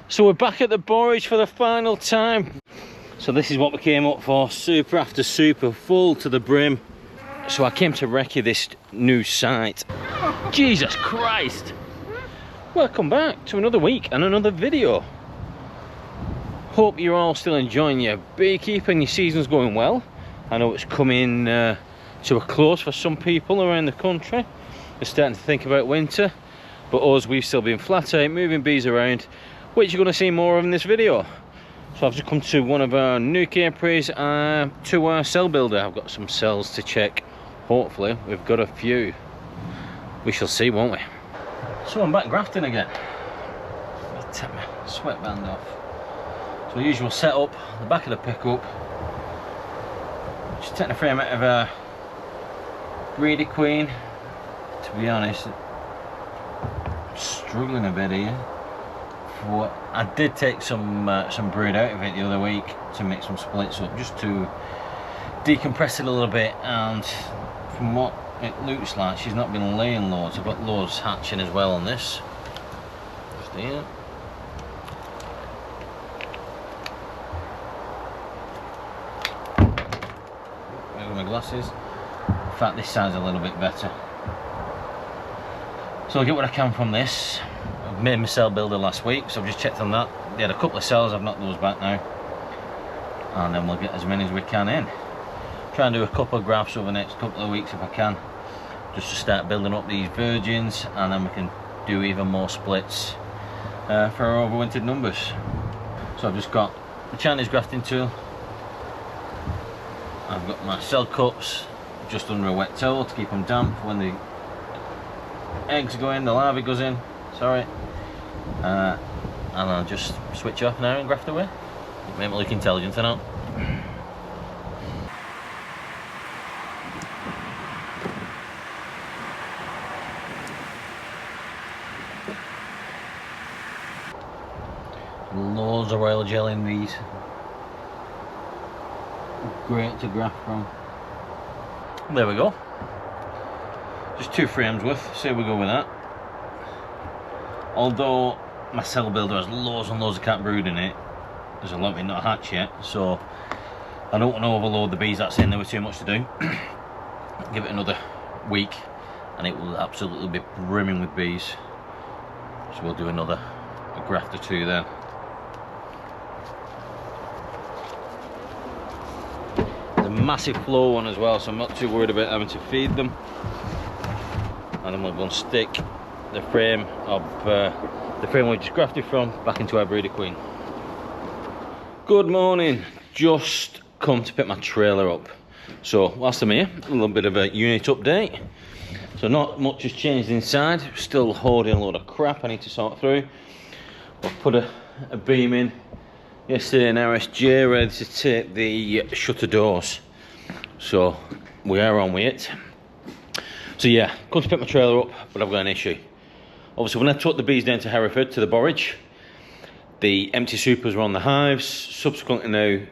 So we're back at the Borage for the final time. So this is what we came up for, super after super, full to the brim. So I came to recce this new site. Jesus Christ! Welcome back to another week and another video. Hope you're all still enjoying your beekeeping, your season's going well. I know it's coming to a close for some people around the country. They're starting to think about winter. But us, we've still been flat out, moving bees around, which you're going to see more of in this video. So I've just come to one of our new apiaries, to our cell builder. I've got some cells to check. Hopefully we've got a few. We shall see, won't we? So I'm back grafting again. Let me take my sweatband off. So usual setup, the back of the pickup. Just taking the frame out of a breeder queen. To be honest, I'm struggling a bit here. I did take some brood out of it the other week to make some splits up, just to decompress it a little bit, and from what it looks like, she's not been laying loads. I've got loads hatching as well on this. Just here. There are my glasses. In fact, this side's a little bit better. So I'll get what I can from this. I made my cell builder last week, so I've just checked on that. They had a couple of cells, I've knocked those back now. And then we'll get as many as we can in. Try and do a couple of grafts over the next couple of weeks if I can. Just to start building up these virgins, and then we can do even more splits for our overwintered numbers. So I've just got the Chinese grafting tool. I've got my cell cups just under a wet towel to keep them damp when the eggs go in, the larvae goes in, sorry. And I'll just switch off now and graft away. Make me look intelligent or not. Loads of royal jelly in these. Great to graft from. There we go. Just 2 frames worth, say we go with that. Although my cell builder has loads and loads of cat brood in it, there's a lot of it not hatched yet, so I don't want to overload the bees that's in there with too much to do. Give it another week and it will absolutely be brimming with bees. So we'll do a graft or 2 there. There's a massive flow one as well, so I'm not too worried about having to feed them. And then we'll go and stick the frame of the frame we just grafted from back into our breeder queen. Good morning. Just come to pick my trailer up. So whilst I'm here, a little bit of a unit update. So not much has changed inside. Still hoarding a load of crap I need to sort through. I've put a beam in yesterday, an RSJ, ready to take the shutter doors. So we are on with it. So yeah, come to pick my trailer up, but I've got an issue. Obviously, when I took the bees down to Hereford, to the Borage, the empty supers were on the hives. Subsequently now,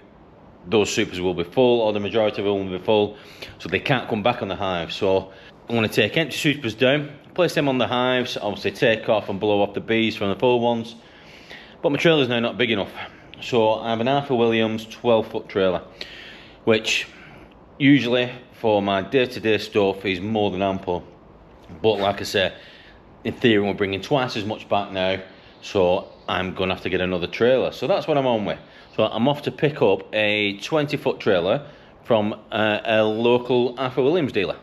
those supers will be full, or the majority of them will be full, so they can't come back on the hives. So I'm going to take empty supers down, place them on the hives, obviously take off and blow off the bees from the full ones. But my trailer's now not big enough. So I have an Arthur Williams 12-foot trailer, which usually for my day-to-day stuff is more than ample. But like I say, in theory we're bringing twice as much back now, so I'm going to have to get another trailer. So that's what I'm on with. So I'm off to pick up a 20-foot trailer from a local Arthur Williams dealer.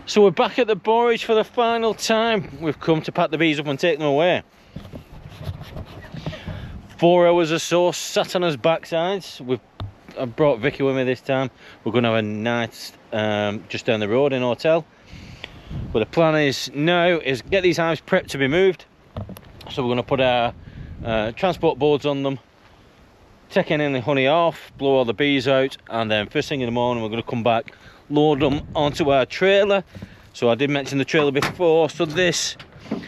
So we're back at the Borage for the final time. We've come to pack the bees up and take them away. 4 hours or so, sat on his backsides. I've brought Vicky with me this time. We're going to have a night just down the road in a hotel. But the plan is now is get these hives prepped to be moved. So we're going to put our transport boards on them, take any the honey off, blow all the bees out, and then first thing in the morning we're going to come back, load them onto our trailer. So I did mention the trailer before, so this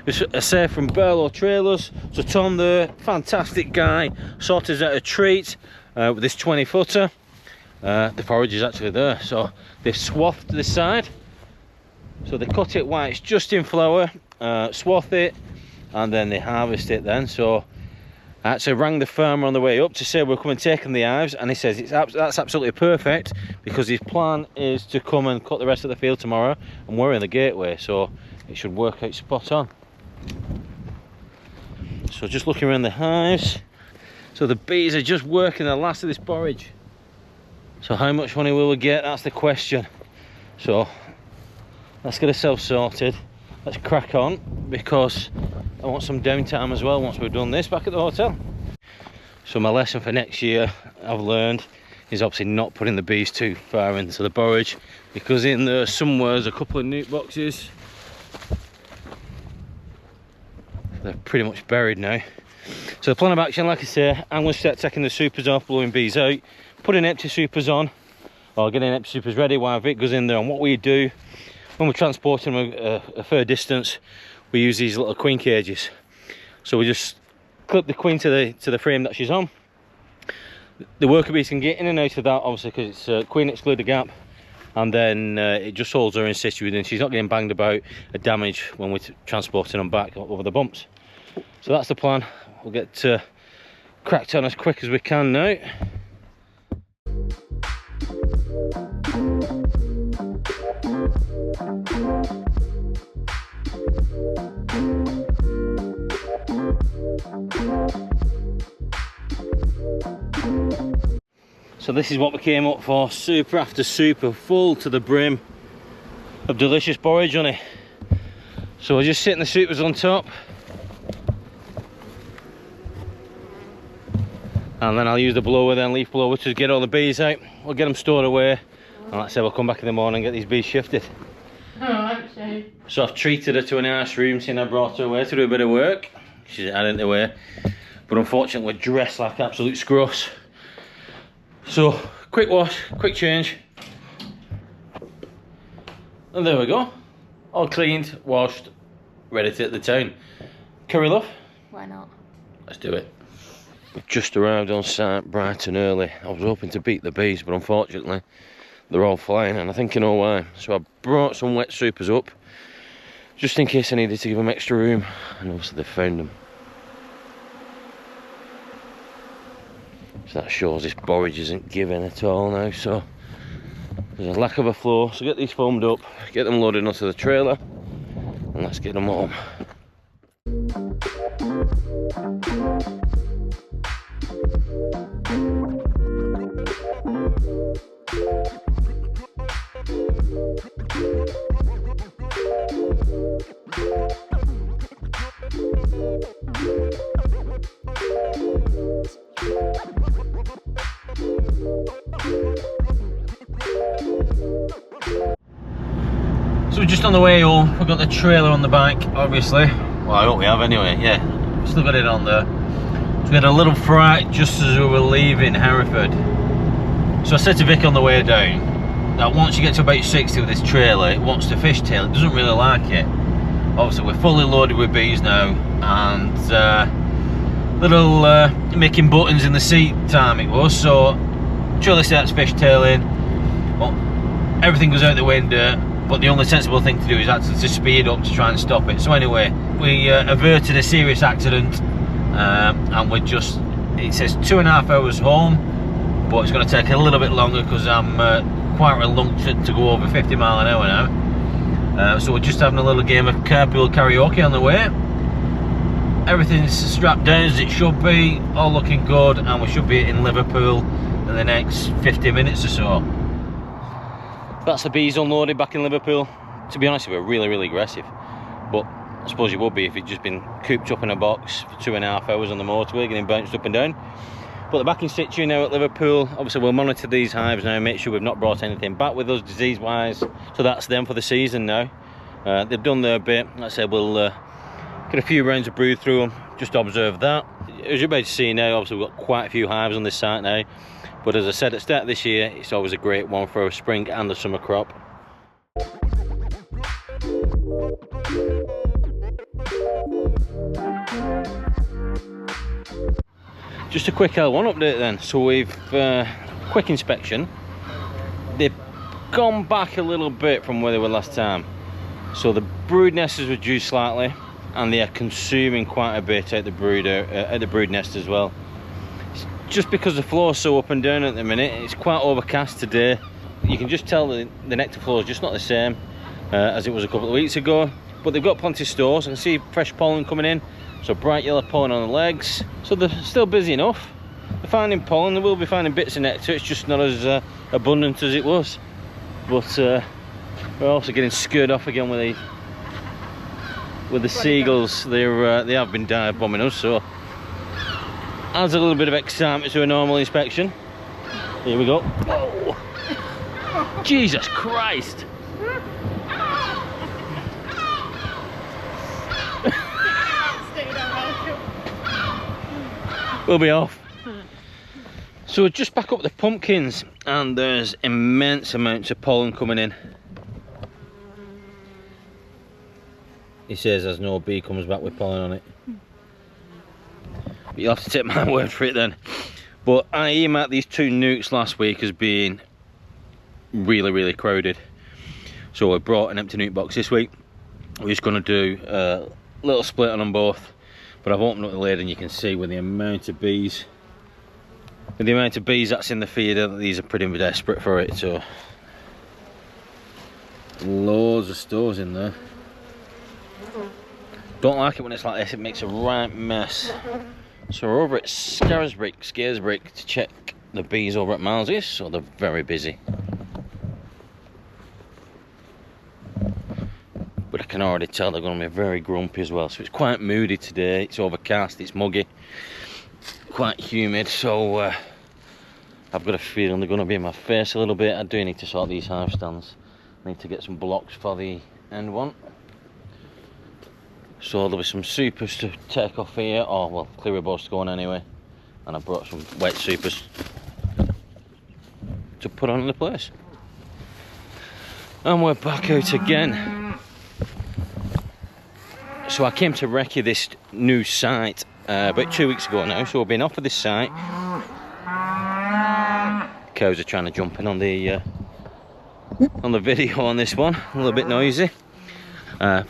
It's a say from Burlow Trailers. So Tom there, fantastic guy, sorted out a treat with this 20-footer. The forage is actually there, so they've swathed this side. So they cut it while it's just in flower, swath it, and then they harvest it then. So I actually rang the farmer on the way up to say we're coming taking the hives, and he says that's absolutely perfect because his plan is to come and cut the rest of the field tomorrow, and we're in the gateway, so it should work out spot on. So just looking around the hives, so the bees are just working the last of this borage. So how much money will we get? That's the question. So let's get ourselves sorted. Let's crack on, because I want some downtime as well once we've done this back at the hotel. So my lesson for next year, I've learned, is obviously not putting the bees too far into the borage, because in there somewhere there's a couple of nuke boxes. They're pretty much buried now. So the plan of action, like I say, I'm going to start taking the supers off, blowing bees out, putting empty supers on, or getting empty supers ready while Vic goes in there. And what we do when we're transporting them a fair distance, we use these little queen cages. So we just clip the queen to the frame that she's on. The worker bees can get in and out of that, obviously, because it's queen excluder gap, and then it just holds her in situ, and she's not getting banged about or damaged when we're transporting them back over the bumps. So that's the plan. We'll get cracked on as quick as we can now. So this is what we came up for, super after super, full to the brim of delicious borage honey. So we're just sitting the supers on top, and then I'll use the blower, then leaf blower, to get all the bees out. We'll get them stored away, and like I said, we'll come back in the morning and get these bees shifted. Alright, so I've treated her to a nice room, seeing I brought her away to do a bit of work. She's had it away, but unfortunately we're dressed like absolute scruffs. So quick wash, quick change, and there we go, all cleaned, washed, ready to hit the town. Curry, love? why not? Let's do it. We've just arrived on site bright and early. I was hoping to beat the bees, but unfortunately they're all flying, and I think you know why. So I brought some wet supers up just in case I needed to give them extra room, and obviously they found them. So that shows this borage isn't giving at all now, so there's a lack of a flow. So get these foamed up, get them loaded onto the trailer, and let's get them home. So we're just on the way home. We've got the trailer on the back, obviously. Well, I hope we have anyway, yeah. Still got it on there. So we had a little fright just as we were leaving Hereford. So I said to Vic on the way down that once you get to about 60 with this trailer, it wants to fishtail. It doesn't really like it. Obviously we're fully loaded with bees now, and little making buttons in the seat time it was. So trailer starts fishtailing. Well, everything goes out the window. But the only sensible thing to do is actually to speed up to try and stop it. So anyway, we averted a serious accident, and we're just, it says 2.5 hours home, but it's going to take a little bit longer because I'm quite reluctant to go over 50 mile an hour now. So we're just having a little game of carpool karaoke on the way. Everything's strapped down as it should be, all looking good, and we should be in Liverpool in the next 50 minutes or so. That's the bees unloaded back in Liverpool. To be honest, we were really aggressive, but I suppose you would be if you'd just been cooped up in a box for 2.5 hours on the motorway getting bounced up and down. But they're back in situ now at Liverpool. Obviously we'll monitor these hives now, make sure we've not brought anything back with us disease wise. So that's them for the season now. They've done their bit. Like I said, we'll get a few rounds of brood through them, just observe that. As you're about to see now, obviously we've got quite a few hives on this site now. But as I said at the start of this year, it's always a great one for a spring and a summer crop. Just a quick L1 update then. So we've quick inspection. They've gone back a little bit from where they were last time. So the brood nest has reduced slightly, and they are consuming quite a bit at the brood nest as well. It's just because the floor is so up and down at the minute. It's quite overcast today. You can just tell the nectar flow is just not the same as it was a couple of weeks ago. But they've got plenty of stores. I can see fresh pollen coming in. So bright yellow pollen on the legs. So they're still busy enough. They're finding pollen. They will be finding bits of nectar. It's just not as abundant as it was. But we're also getting scared off again with the seagulls. They have been dive bombing us. So adds a little bit of excitement to a normal inspection. Here we go. Whoa! Jesus Christ! We'll be off. So we're just back up the pumpkins, and there's immense amounts of pollen coming in. He says there's no bee comes back with pollen on it. But you'll have to take my word for it then. But I emailed these 2 nukes last week as being really crowded. So I brought an empty nuke box this week. We're just going to do a little split on them both. But I've opened up the lid and you can see with the amount of bees that's in the feeder, that these are pretty desperate for it. So loads of stores in there. Don't like it when it's like this, it makes a right mess. So we're over at Scaresbrick to check the bees over at Miles's, so they're very busy. But I can already tell they're going to be very grumpy as well. So it's quite moody today. It's overcast, it's muggy, quite humid. So I've got a feeling they're going to be in my face a little bit. I do need to sort these hive stands. I need to get some blocks for the end one. So there'll be some supers to take off here. Oh well, clear boards to go on anyway. And I brought some wet supers to put on the place. And we're back out again. So I came to recce this new site about 2 weeks ago now, so we've been off of this site. Cows are trying to jump in on the video on this one, a little bit noisy.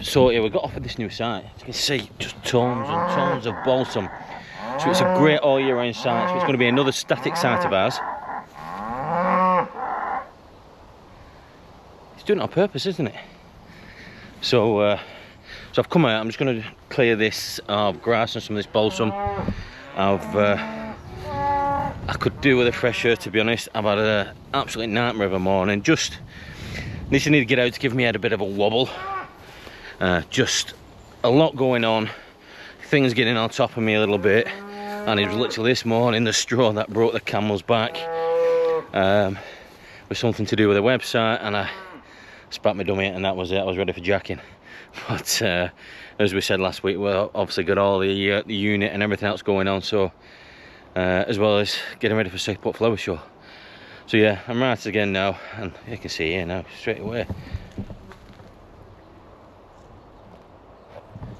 So yeah, we got off of this new site. As you can see, just tons and tons of balsam. So it's a great all year round site. So it's going to be another static site of ours. It's doing it on purpose, isn't it? So I've come out. I'm just going to clear this of grass and some of this balsam. I could do with a fresh air, to be honest. I've had an absolute nightmare of a morning. Just need to get out to give me head a bit of a wobble. Just a lot going on. Things getting on top of me a little bit. And it was literally this morning the straw that broke the camel's back. With something to do with the website, and I spat my dummy, and that was it. I was ready for jacking. But as we said last week, we've obviously got all the unit and everything else going on, so as well as getting ready for Southport Flower Show. So yeah, I'm right again now, and you can see here now straight away,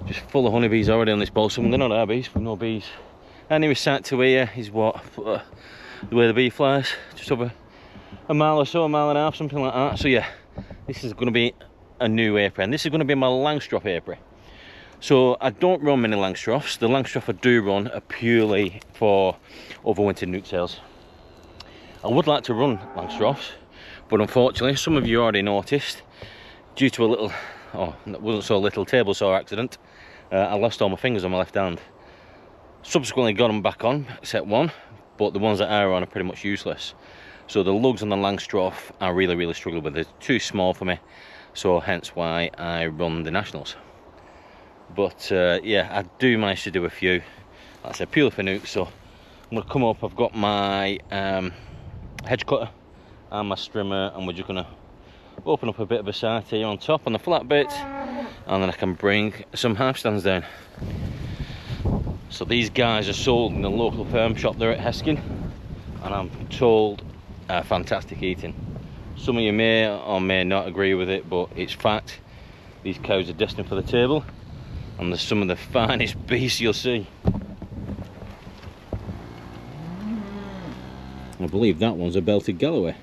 just full of honeybees already on this balsam. They're not our bees, but no bees. And we sat to here is what the way the bee flies, just over a mile or so, a mile and a half, something like that. So yeah, this is going to be a new apron. This is going to be my Langstroth apron. So I don't run many Langstroths. The Langstroth I do run are purely for overwintered nuke tails. I would like to run Langstroths, but unfortunately, some of you already noticed, due to a little, oh, it wasn't so little, table saw accident, I lost all my fingers on my left hand. Subsequently got them back on, except one, but the ones that are on are pretty much useless. So the lugs on the Langstroth I really struggle with. They're too small for me. So hence why I run the Nationals. But yeah, I do manage to do a few, like I said, purely for nukes. So I'm going to come up, I've got my hedge cutter and my strimmer, and we're just going to open up a bit of a site here on top on the flat bit, and then I can bring some hive stands down. So these guys are sold in the local firm shop there at Heskin, and I'm told fantastic eating. Some of you may or may not agree with it, but it's fact. These cows are destined for the table, and there's some of the finest beasts you'll see. I believe that one's a belted Galloway.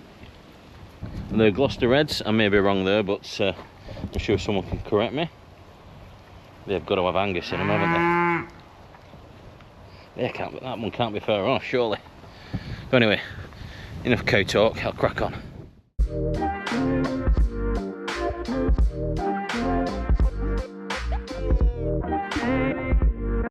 And they're Gloucester Reds. I may be wrong there, but I'm sure someone can correct me. They've got to have Angus in them, haven't they? That one can't be far off, surely. But anyway, enough cow talk, I'll crack on.